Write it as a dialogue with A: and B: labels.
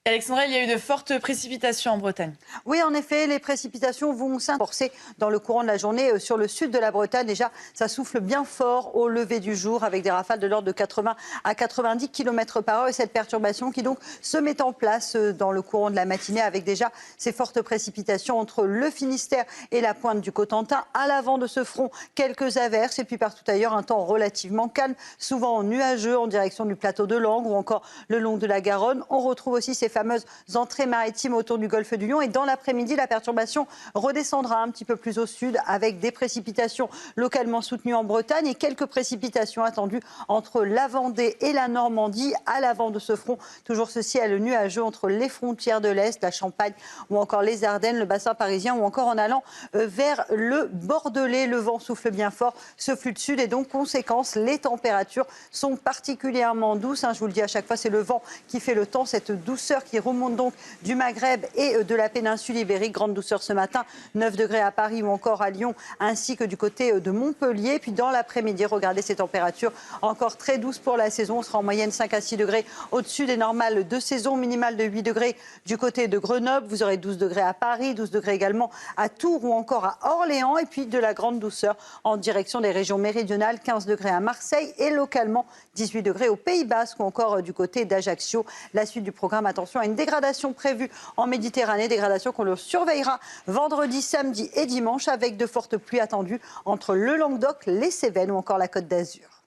A: Alexandra, il y a eu de fortes précipitations en Bretagne.
B: Oui, en effet, les précipitations vont s'amorcer dans le courant de la journée sur le sud de la Bretagne. Déjà, ça souffle bien fort au lever du jour avec des rafales de l'ordre de 80 à 90 km par heure. Et cette perturbation qui donc se met en place dans le courant de la matinée avec déjà ces fortes précipitations entre le Finistère et la pointe du Cotentin. À l'avant de ce front, quelques averses et puis partout ailleurs, un temps relativement calme, souvent nuageux en direction du plateau de Langres ou encore le long de la Garonne. On retrouve aussi ces fameuses entrées maritimes autour du golfe du Lion. Et dans l'après-midi, la perturbation redescendra un petit peu plus au sud avec des précipitations localement soutenues en Bretagne et quelques précipitations attendues entre la Vendée et la Normandie. À l'avant de ce front, toujours ce ciel nuageux entre les frontières de l'Est, la Champagne ou encore les Ardennes, le bassin parisien ou encore en allant vers le Bordelais. Le vent souffle bien fort, ce flux de sud et donc conséquence, les températures sont particulièrement douces. Je vous le dis à chaque fois, c'est le vent qui fait le temps, cette douceur qui remonte donc du Maghreb et de la péninsule ibérique. Grande douceur ce matin, 9 degrés à Paris ou encore à Lyon, ainsi que du côté de Montpellier. Puis dans l'après-midi, regardez ces températures encore très douces pour la saison. On sera en moyenne 5 à 6 degrés au-dessus des normales de saison, minimale de 8 degrés du côté de Grenoble. Vous aurez 12 degrés à Paris, 12 degrés également à Tours ou encore à Orléans. Et puis de la grande douceur en direction des régions méridionales, 15 degrés à Marseille et localement 18 degrés au Pays Basque ou encore du côté d'Ajaccio. La suite du programme, attention à une dégradation prévue en Méditerranée, dégradation qu'on le surveillera vendredi, samedi et dimanche avec de fortes pluies attendues entre le Languedoc, les Cévennes ou encore la Côte d'Azur.